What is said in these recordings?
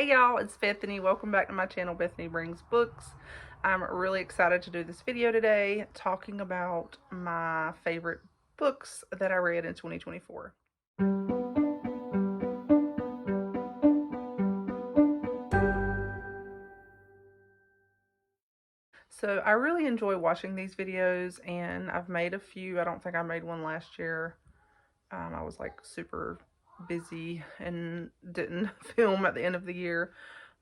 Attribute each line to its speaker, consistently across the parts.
Speaker 1: Hey y'all, it's Bethany. Welcome back to my channel, Bethany Brings Books. I'm really excited to do this video today talking about my favorite books that I read in 2024. So I really enjoy watching these videos, and I've made a few. I don't think I made one last year. I was like super busy and didn't film at the end of the year,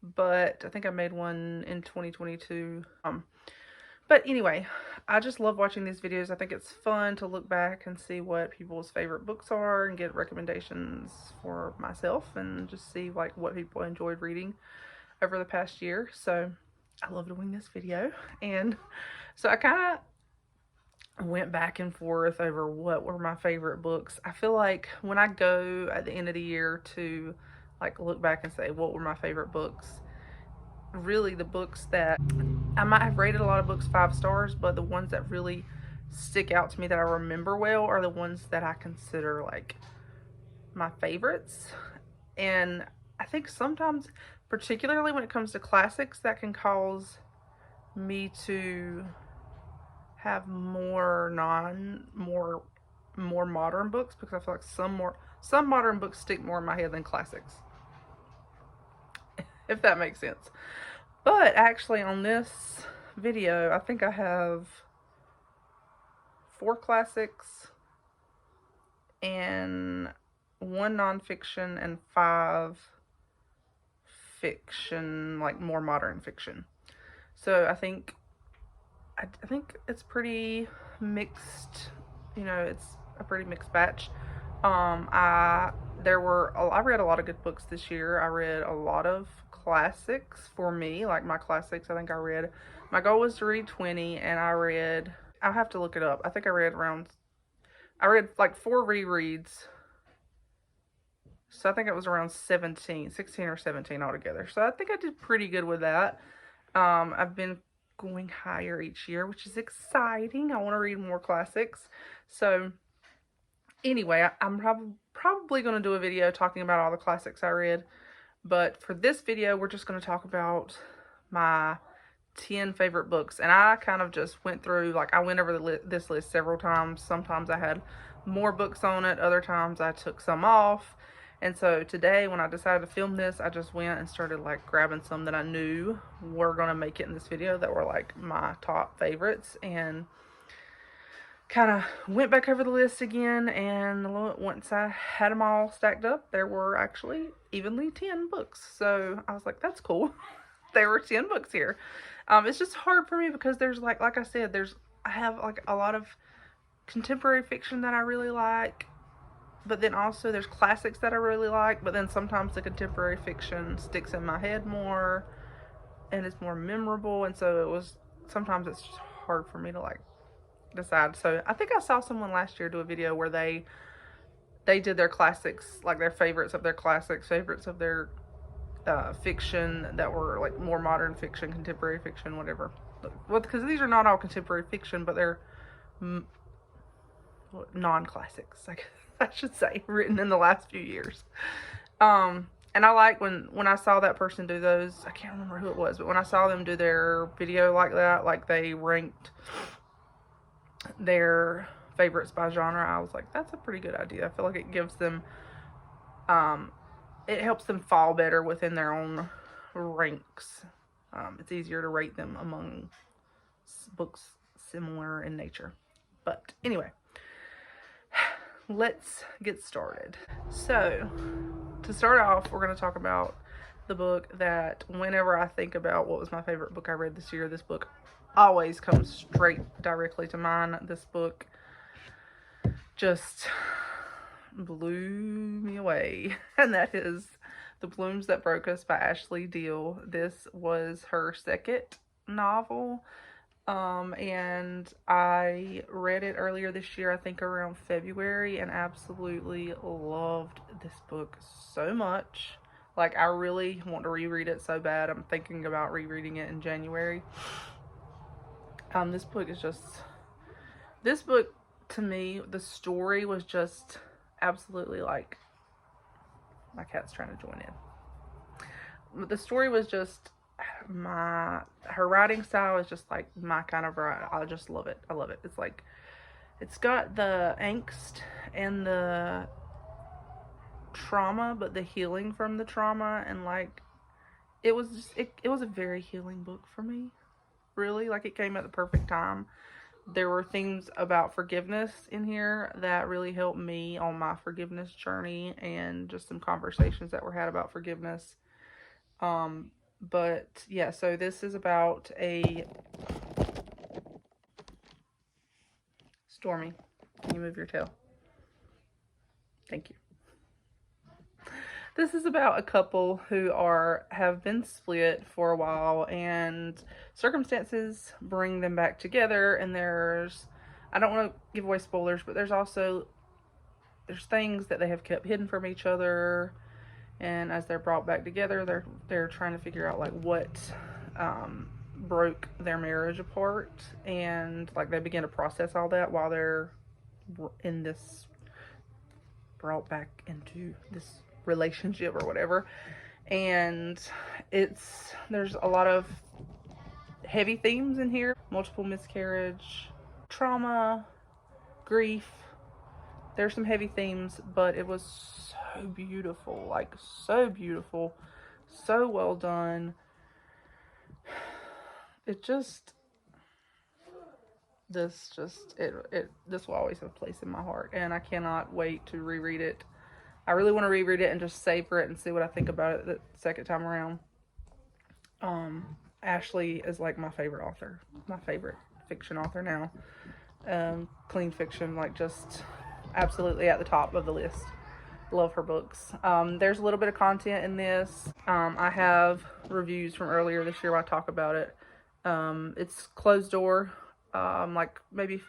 Speaker 1: but I think I made one in 2022. But anyway, I just love watching these videos. I think it's fun to look back and see what people's favorite books are and get recommendations for myself and just see like what people enjoyed reading over the past year. So I love doing this video. And so I kind of went back and forth over what were my favorite books. I feel like when I go at the end of the year to like look back and say what were my favorite books, really the books that I might have rated a lot of books 5 stars, but the ones that really stick out to me that I remember well are the ones that I consider like my favorites. And I think sometimes, particularly when it comes to classics, that can cause me to have more modern books, because I feel like some modern books stick more in my head than classics, if that makes sense. But actually on this video, I think I have 4 classics and 1 nonfiction and 5 fiction, like more modern fiction. So I think it's pretty mixed, it's a pretty mixed batch. I read a lot of good books this year. I read a lot of classics for me, like my classics. I think my goal was to read 20, and I'll have to look it up. I think I read like 4 rereads. So I think it was around 16 or 17 altogether. So I think I did pretty good with that. I've been going higher each year, which is exciting. I want to read more classics. So anyway, I'm probably going to do a video talking about all the classics I read. But for this video, we're just going to talk about my 10 favorite books. And I kind of just went through, like I went over this list several times. Sometimes I had more books on it. Other times I took some off. And so today, when I decided to film this, I just went and started like grabbing some that I knew were going to make it in this video that were like my top favorites, and kind of went back over the list again. And once I had them all stacked up, there were actually evenly 10 books. So I was like, that's cool. There were 10 books here. It's just hard for me because there's like I said, I have like a lot of contemporary fiction that I really like. But then also there's classics that I really like, but then sometimes the contemporary fiction sticks in my head more and it's more memorable, and so sometimes it's just hard for me to like decide. So I think I saw someone last year do a video where they did their classics, like their favorites of their classics, favorites of their fiction that were like more modern fiction, contemporary fiction, whatever. Well, because these are not all contemporary fiction, but they're non-classics, like I should say, written in the last few years. And I like when I saw that person do those, I can't remember who it was, but when I saw them do their video like that, like they ranked their favorites by genre, I was like, that's a pretty good idea. I feel like it gives them, it helps them fall better within their own ranks. It's easier to rate them among books similar in nature. But anyway, let's get started. So to start off, we're going to talk about the book that whenever I think about what was my favorite book I read this year, this book always comes straight directly to mind. This book just blew me away, and that is The Blooms That Broke Us by Ashley Dill. This was her second novel. And I read it earlier this year, I think around February, and absolutely loved this book so much. Like, I really want to reread it so bad. I'm thinking about rereading it in January. This book, to me, the story was just absolutely like, my cat's trying to join in. the story was just her writing style is just like my kind of writing. I just love it. I love it. It's like, it's got the angst and the trauma, but the healing from the trauma, and like, it was just, it was a very healing book for me. Really, like, it came at the perfect time. There were themes about forgiveness in here that really helped me on my forgiveness journey, and just some conversations that were had about forgiveness. But yeah, so this is about a Stormy. Can you move your tail? Thank you. This is about a couple who have been split for a while, and circumstances bring them back together, and I don't want to give away spoilers, but there's things that they have kept hidden from each other, and as they're brought back together, they're trying to figure out like what broke their marriage apart, and like they begin to process all that while they're in this, brought back into this relationship or whatever. And there's a lot of heavy themes in here: multiple miscarriage, trauma, grief. There's some heavy themes, but it was so beautiful, like so beautiful, so well done. This will always have a place in my heart, and I cannot wait to reread it. I really want to reread it and just savor it and see what I think about it the second time around. Ashley is like my favorite author, my favorite fiction author now. Clean fiction, like, just absolutely at the top of the list. Love her books. There's a little bit of content in this. I have reviews from earlier this year where I talk about it. It's closed door, like maybe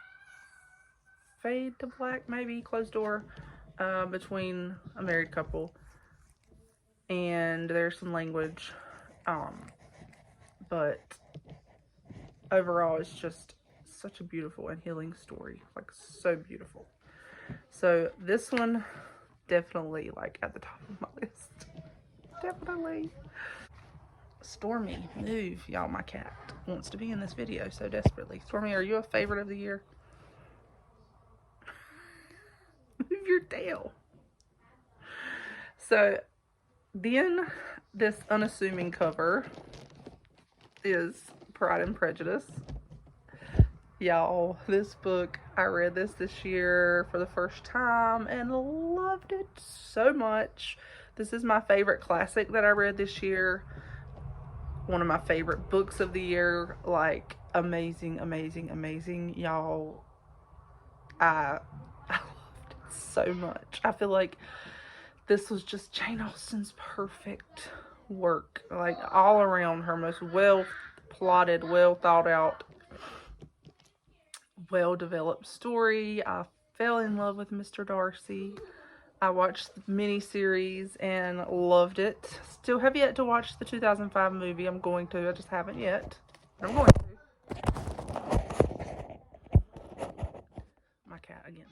Speaker 1: fade to black, maybe closed door, between a married couple, and there's some language, but overall it's just such a beautiful and healing story, like so beautiful. So this one definitely like at the top of my list. Definitely. Stormy, move. Y'all, my cat wants to be in this video so desperately. Stormy, are you a favorite of the year? Move your tail. So then this unassuming cover is Pride and Prejudice. Y'all, this book, I read this year for the first time and loved it so much. This is my favorite classic that I read this year. One of my favorite books of the year. Like, amazing, amazing, amazing. Y'all, I loved it so much. I feel like this was just Jane Austen's perfect work. Like, all around, her most well plotted, well thought out, well-developed story. I fell in love with Mr. Darcy. I watched the miniseries and loved it. Still have yet to watch the 2005 movie. I'm going to. I just haven't yet. I'm going to. My cat again.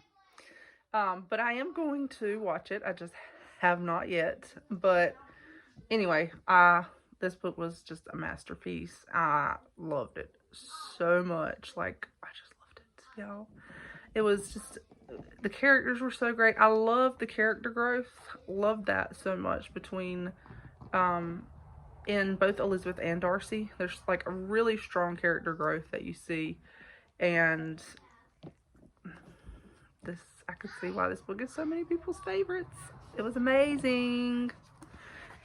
Speaker 1: But I am going to watch it. I just have not yet. But anyway, this book was just a masterpiece. I loved it so much. Like, I just loved it, y'all. It was just, the characters were so great. I love the character growth. Loved that so much between, in both Elizabeth and Darcy. There's like a really strong character growth that you see. And I could see why this book is so many people's favorites. It was amazing.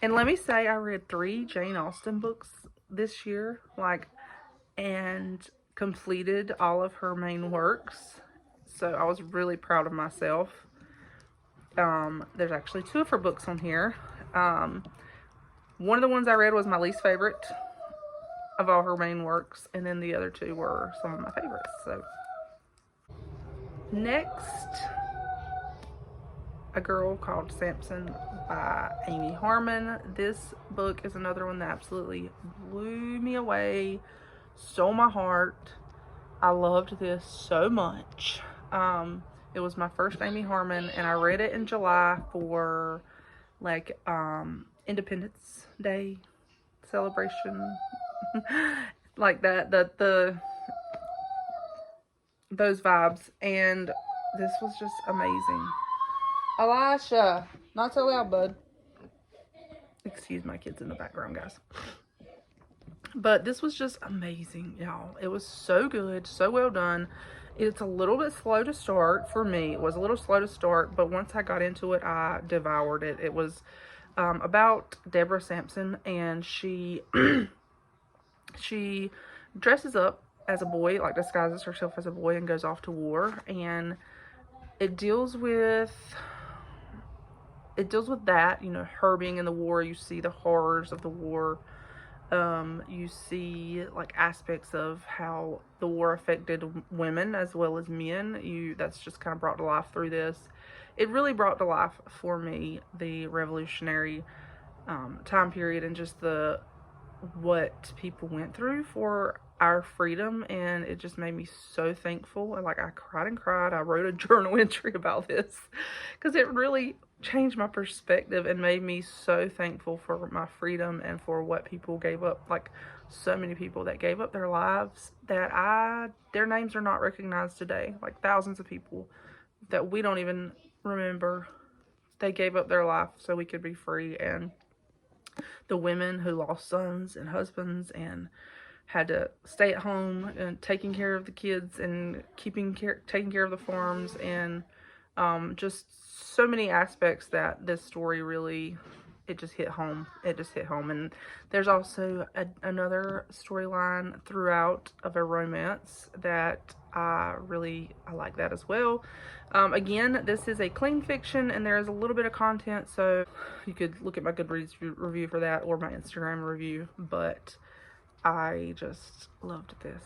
Speaker 1: And let me say, I read 3 Jane Austen books this year, and completed all of her main works. So I was really proud of myself. There's actually 2 of her books on here. One of the ones I read was my least favorite of all her main works, and then the other 2 were some of my favorites. So next, A Girl Called Samson by Amy Harmon. This book is another one that absolutely blew me away, stole my heart. I loved this so much. It was my first Amy Harmon, and I read it in July for like Independence Day celebration, like that, those vibes. And this was just amazing. Elisha, not so loud, bud. Excuse my kids in the background, guys. But this was just amazing, y'all. It was so good, so well done. It's a little bit slow to start for me. It was a little slow to start, but once I got into it, I devoured it. It was about Deborah Sampson, and she she dresses up as a boy, like disguises herself as a boy, and goes off to war. And it deals with that, you know, her being in the war. You see the horrors of the war. You see like aspects of how the war affected women as well as men. That's just kind of brought to life through this. It really brought to life for me the revolutionary time period, and just what people went through for our freedom. And it just made me so thankful. And like, I cried and cried. I wrote a journal entry about this because it really changed my perspective and made me so thankful for my freedom and for what people gave up. Like, so many people that gave up their lives that their names are not recognized today. Like, thousands of people that we don't even remember. They gave up their life so we could be free. And the women who lost sons and husbands and had to stay at home and taking care of the kids and taking care of the farms, and just so many aspects that this story really, it just hit home. It just hit home. And there's also another storyline throughout of a romance that I like that as well. Again, this is a clean fiction, and there is a little bit of content, so you could look at my Goodreads review for that, or my Instagram review. But I just loved this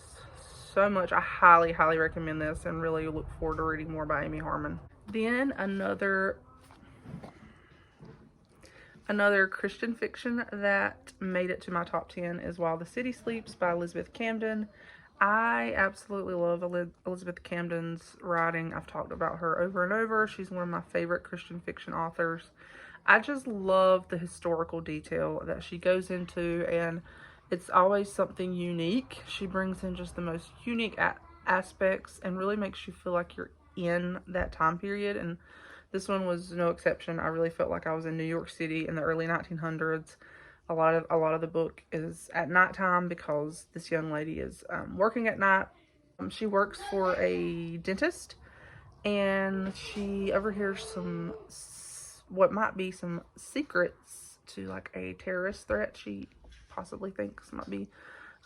Speaker 1: so much. I highly, highly recommend this, and really look forward to reading more by Amy Harmon. Then another Christian fiction that made it to my top 10 is While the City Sleeps by Elizabeth Camden. I absolutely love Elizabeth Camden's writing. I've talked about her over and over. She's one of my favorite Christian fiction authors. I just love the historical detail that she goes into, and it's always something unique. She brings in just the most unique aspects and really makes you feel like you're in that time period. And this one was no exception. I really felt like I was in New York City in the early 1900s. A lot of the book is at nighttime because this young lady is working at night. She works for a dentist, and she overhears what might be some secrets to like a terrorist threat. She possibly thinks might be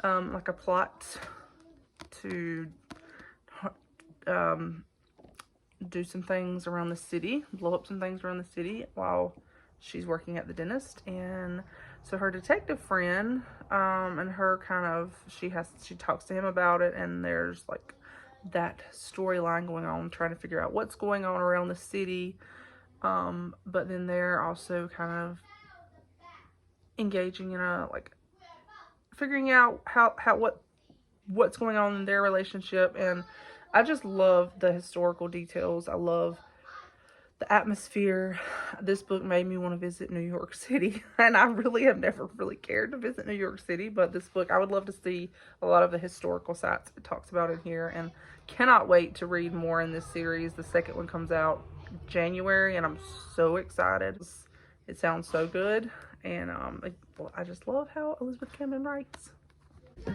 Speaker 1: like a plot to do some things around the city, blow up some things around the city while she's working at the dentist. And so her detective friend and her she talks to him about it, and there's like that storyline going on, trying to figure out what's going on around the city. But then they're also kind of engaging in figuring out what's going on in their relationship. And I just love the historical details. I love the atmosphere. This book made me want to visit New York City, and I really have never really cared to visit New York City, but this book, I would love to see a lot of the historical sites it talks about in here, and cannot wait to read more in this series. The second one comes out January, and I'm so excited. It sounds so good, and I just love how Elizabeth Camden writes.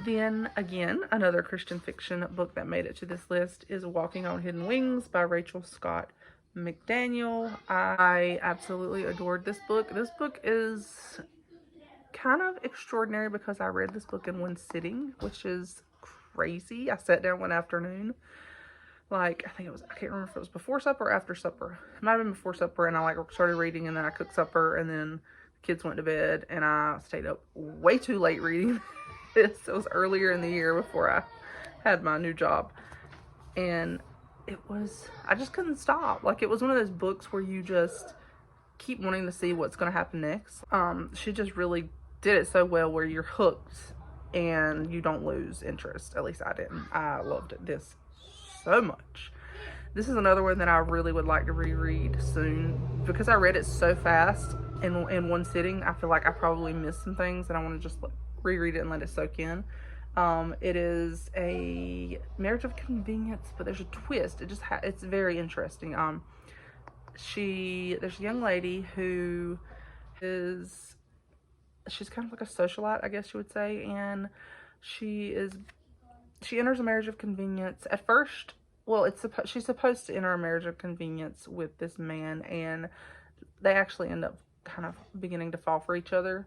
Speaker 1: Then again, another Christian fiction book that made it to this list is Walking on Hidden Wings by Rachel Scott McDaniel. I absolutely adored this book. This book is kind of extraordinary because I read this book in one sitting, which is crazy. I sat down one afternoon, I can't remember if it was before supper or after supper. It might have been before supper, and I started reading, and then I cooked supper, and then the kids went to bed, and I stayed up way too late reading this. It was earlier in the year before I had my new job, and I just couldn't stop. It was one of those books where you just keep wanting to see what's going to happen next. She just really did it so well where you're hooked and you don't lose interest. At least I didn't. I loved this so much. This is another one that I really would like to reread soon because I read it so fast. in one sitting, I feel like I probably missed some things, and I want to just reread it and let it soak in. It is a marriage of convenience, but there's a twist. It's very interesting. There's a young lady who she's kind of like a socialite, I guess you would say, and she enters a marriage of convenience at first. Well, she's supposed to enter a marriage of convenience with this man, and they actually end up kind of beginning to fall for each other.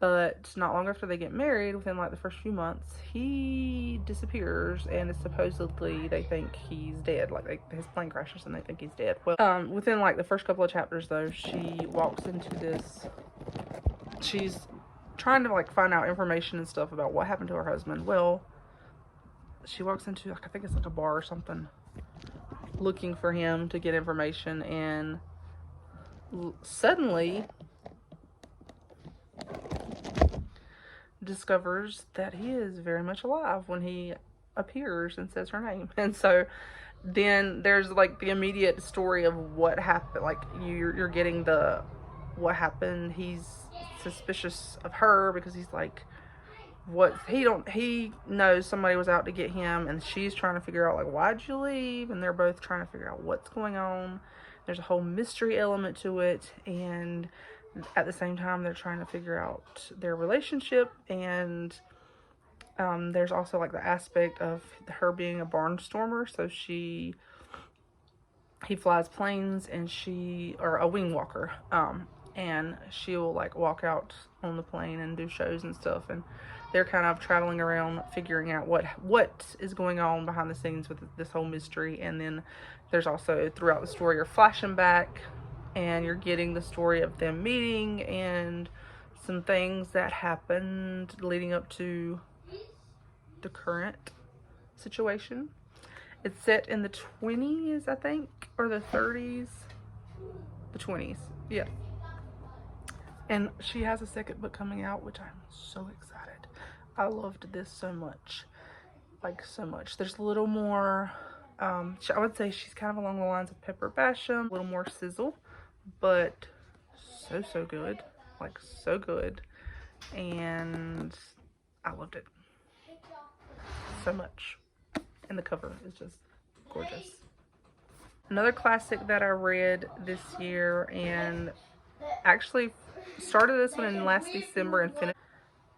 Speaker 1: But not long after they get married, within like the first few months, he disappears, and it's supposedly they think he's dead. Like his plane crashes and they think he's dead. Well, within like the first couple of chapters, though, she walks into this. She's trying to like find out information and stuff about what happened to her husband. Well, she walks into like, I think it's like a bar or something, looking for him to get information, and suddenly discovers that he is very much alive when he appears and says her name. And so then there's like the immediate story of what happened. Like you're getting the what happened. He's suspicious of her because he's like, he knows somebody was out to get him, and she's trying to figure out like, why'd you leave? And they're both trying to figure out what's going on. There's a whole mystery element to it, and at the same time they're trying to figure out their relationship. And there's also like the aspect of her being a barnstormer, so he flies planes, and or a wing walker, and she'll like walk out on the plane and do shows and stuff, and they're kind of traveling around figuring out what is going on behind the scenes with this whole mystery. And then there's also, throughout the story, you're flashing back and you're getting the story of them meeting and some things that happened leading up to the current situation. It's set in the 20s, I think, or the 30s. The 20s, yeah. And she has a second book coming out, which I'm so excited. I loved this so much. Like, so much. There's a little more, I would say she's kind of along the lines of Pepper Basham. A little more sizzle, but so good. Like, so good. And I loved it so much. And the cover is just gorgeous. Another classic that I read this year, and actually started this one in last December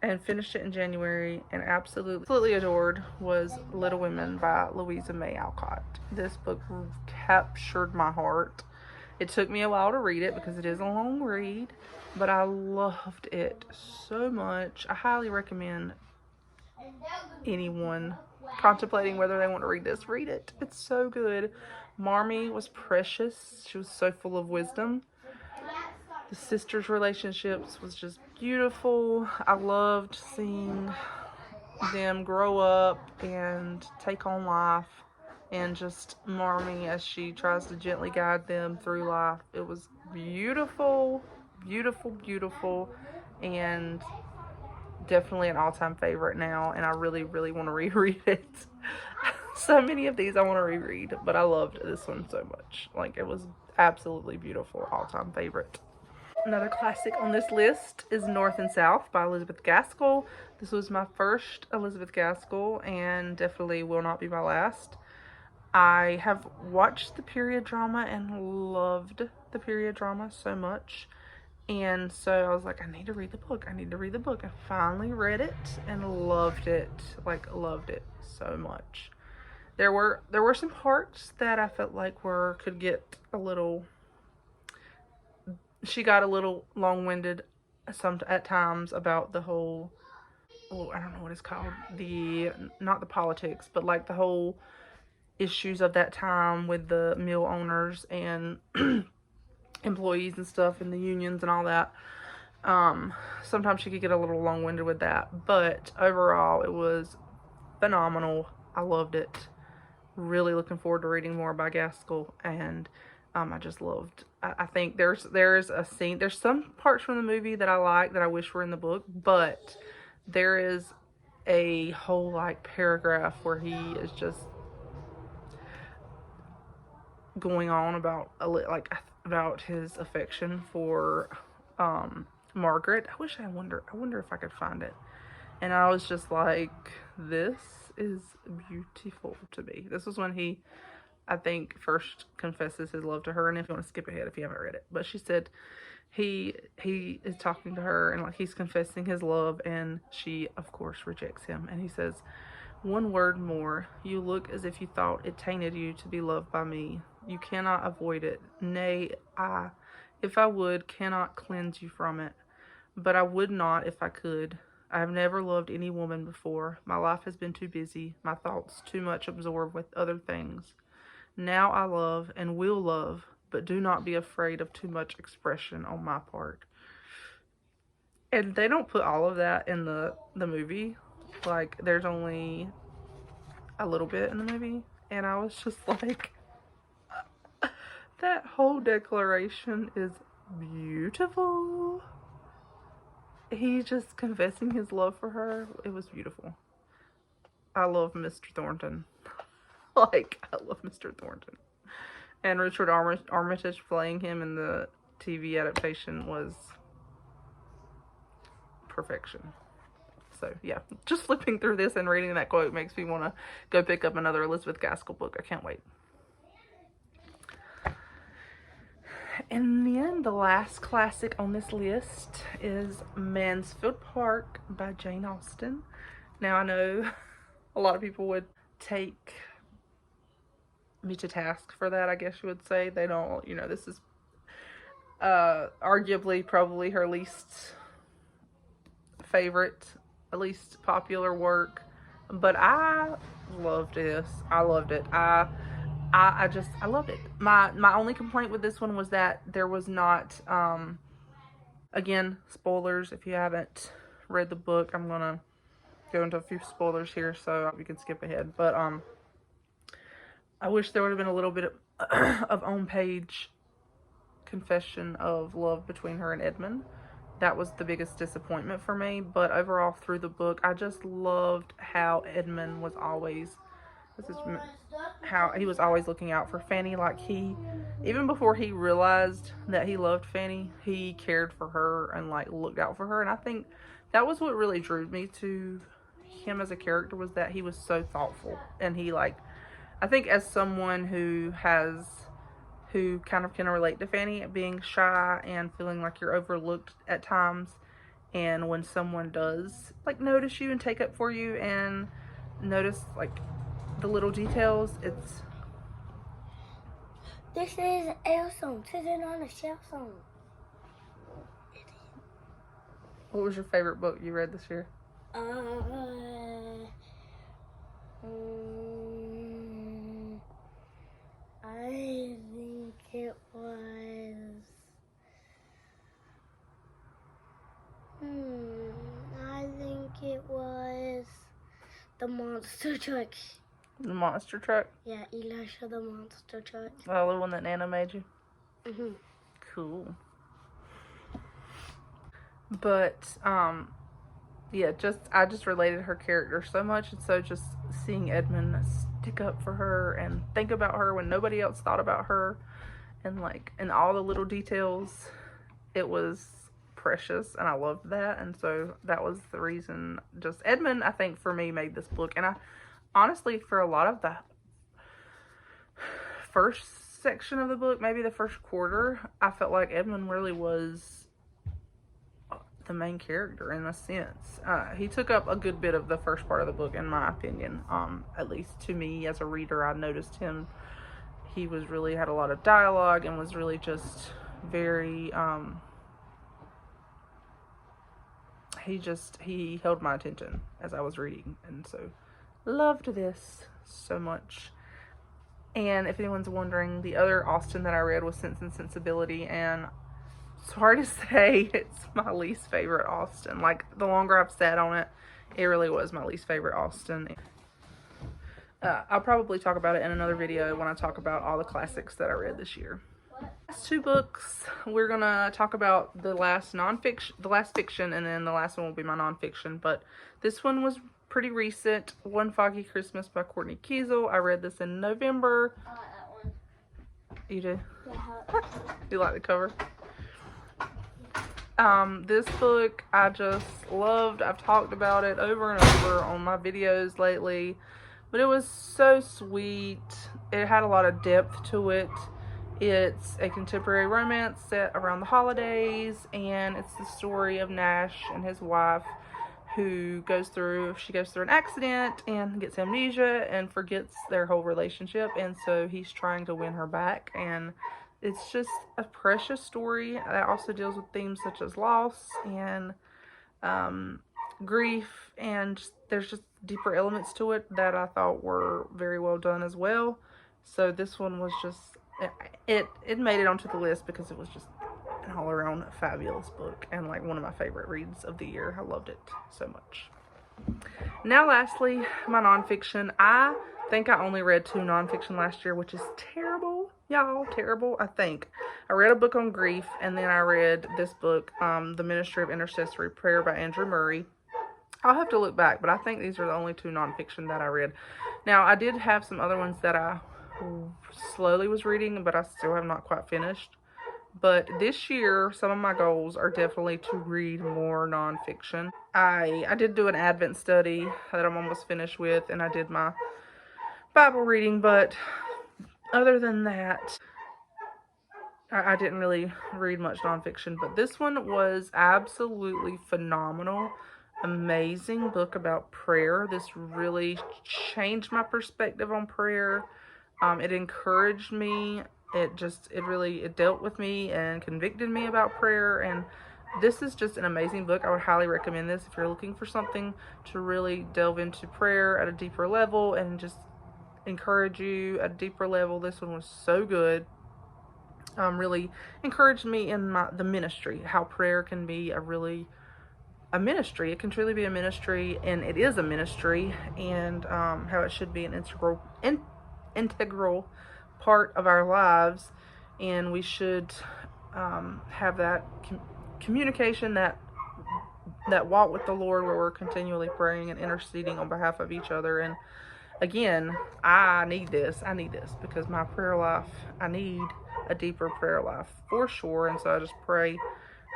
Speaker 1: and finished it in January, and absolutely adored, was Little Women by Louisa May Alcott. This book captured my heart. It took me a while to read it because it is a long read, but I loved it so much. I highly recommend anyone contemplating whether they want to read this, read it. It's so good. Marmee was precious. She was so full of wisdom. The sisters' relationships was just beautiful. I loved seeing them grow up and take on life, and just Marmee as she tries to gently guide them through life. It was beautiful, beautiful, beautiful, and definitely an all-time favorite now, and I really, really want to reread it. So many of these I want to reread, but I loved this one so much. Like, it was absolutely beautiful, all-time favorite. Another classic on this list is North and South by Elizabeth Gaskell. This was my first Elizabeth Gaskell, and definitely will not be my last. I have watched the period drama and loved the period drama so much. And so I was like, I need to read the book. I need to read the book. I finally read it and loved it. Like, loved it so much. There were some parts that I felt like could get a little... She got a little long-winded at times about the whole... Oh, I don't know what it's called. Not the politics, but like the whole issues of that time with the mill owners and employees and stuff, and the unions and all that. Sometimes she could get a little long-winded with that, but overall it was phenomenal. I loved it. Really looking forward to reading more by Gaskell, and I just loved. I think there's a scene. There's some parts from the movie that I like that I wish were in the book, but there is a whole like paragraph where he is just going on about his affection for Margaret. I wonder if I could find it. And I was just like, this is beautiful to me. This was when he, I think, first confesses his love to her. And if you want to skip ahead if you haven't read it. But she said he is talking to her and like he's confessing his love, and she, of course, rejects him. And he says, "One word more. You look as if you thought it tainted you to be loved by me. You cannot avoid it. Nay, I, if I would, cannot cleanse you from it. But I would not if I could. I have never loved any woman before. My life has been too busy, my thoughts too much absorbed with other things. Now I love and will love, but do not be afraid of too much expression on my part." And they don't put all of that in the movie. Like, there's only a little bit in the movie. And I was just like, that whole declaration is beautiful. He's just confessing his love for her. It was beautiful. I love Mr. Thornton. Like, I love Mr. Thornton. And Richard Armitage playing him in the TV adaptation was perfection. So, yeah. Just flipping through this and reading that quote makes me want to go pick up another Elizabeth Gaskell book. I can't wait. And then the last classic on this list is Mansfield Park by Jane Austen. Now, I know a lot of people would take me to task for that, I guess you would say. They don't, you know, this is arguably probably her least favorite, least popular work. But I loved this. I loved it. I loved it. My only complaint with this one was that there was not, again, spoilers. If you haven't read the book, I'm gonna go into a few spoilers here, so you can skip ahead. But I wish there would have been a little bit of on-page confession of love between her and Edmund. That was the biggest disappointment for me. But overall, through the book, I just loved how Edmund was always, how he was always looking out for Fanny. Like, even before he realized that he loved Fanny, he cared for her and like looked out for her. And I think that was what really drew me to him as a character, was that he was so thoughtful. And he, like, I think as someone who kind of can relate to Fanny, being shy and feeling like you're overlooked at times, and when someone does like notice you and take up for you and notice like the little details, it's...
Speaker 2: This is Elson sitting on a shelf song.
Speaker 1: What was your favorite book you read this year?
Speaker 2: I think it was... I think it was The Monster Truck.
Speaker 1: The Monster Truck?
Speaker 2: Yeah, Elisha the Monster Truck.
Speaker 1: Oh, the one that Nana made you?
Speaker 2: Mm-hmm.
Speaker 1: Cool. But, yeah, I just related her character so much, and so just seeing Edmund stick up for her and think about her when nobody else thought about her, and like, and all the little details, it was precious, and I loved that. And so that was the reason. Just Edmund, I think, for me, made this book. And I honestly, for a lot of the first section of the book, maybe the first quarter, I felt like Edmund really was the main character in a sense. He took up a good bit of the first part of the book, in my opinion. At least to me as a reader, I noticed him. He was really had a lot of dialogue and was really just very, he held my attention as I was reading, and so loved this so much. And if anyone's wondering, the other Austen that I read was Sense and Sensibility, and sorry to say, it's my least favorite Austen. Like, the longer I've sat on it, it really was my least favorite Austen. I'll probably talk about it in another video when I talk about all the classics that I read this year. Last two books, we're gonna talk about the last fiction, and then the last one will be my nonfiction. But this one was pretty recent. One Foggy Christmas by Kourtney Keisel. I read this in November.
Speaker 2: I like that one.
Speaker 1: You do?
Speaker 2: Yeah,
Speaker 1: You like the cover? This book I just loved. I've talked about it over and over on my videos lately, but it was so sweet. It had a lot of depth to it. It's a contemporary romance set around the holidays, and it's the story of Nash and his wife who she goes through an accident and gets amnesia and forgets their whole relationship, and so he's trying to win her back. And it's just a precious story that also deals with themes such as loss and grief, and there's just deeper elements to it that I thought were very well done as well. So this one was just, it made it onto the list because it was just an all around fabulous book and like one of my favorite reads of the year. I loved it so much. Now lastly, my nonfiction. I think I only read 2 nonfiction last year, which is terrible, y'all, terrible. I think I read a book on grief, and then I read this book, The Ministry of Intercessory Prayer by Andrew Murray. I'll have to look back, but I think these are the only 2 nonfiction that I read. Now, I did have some other ones that I slowly was reading, but I still have not quite finished. But this year, some of my goals are definitely to read more nonfiction. I did do an Advent study that I'm almost finished with, and I did my Bible reading, but other than that, I didn't really read much nonfiction. But this one was absolutely phenomenal. Amazing book about prayer. This really changed my perspective on prayer. It encouraged me. It dealt with me and convicted me about prayer, and this is just an amazing book. I would highly recommend this if you're looking for something to really delve into prayer at a deeper level and just encourage you at a deeper level. This one was so good. Really encouraged me in the ministry, how prayer can be a ministry. It can truly be a ministry, and it is a ministry, and how it should be an integral part of our lives, and we should have that communication, that walk with the Lord, where we're continually praying and interceding on behalf of each other. And again, I need this because my prayer life, I need a deeper prayer life for sure. And so I just pray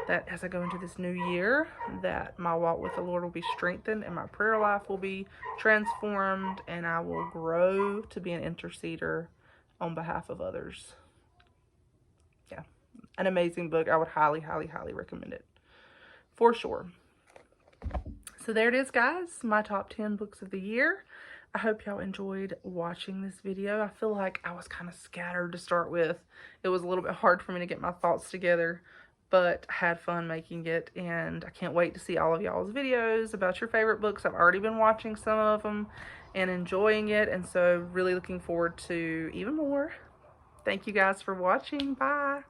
Speaker 1: that as I go into this new year, that my walk with the Lord will be strengthened and my prayer life will be transformed, and I will grow to be an interceder on behalf of others. Yeah, an amazing book. I would highly, highly, highly recommend it for sure. So there it is, guys, my top 10 books of the year. I hope y'all enjoyed watching this video. I feel like I was kind of scattered to start with. It was a little bit hard for me to get my thoughts together, but I had fun making it, and I can't wait to see all of y'all's videos about your favorite books. I've already been watching some of them and enjoying it, and so really looking forward to even more. Thank you guys for watching. Bye.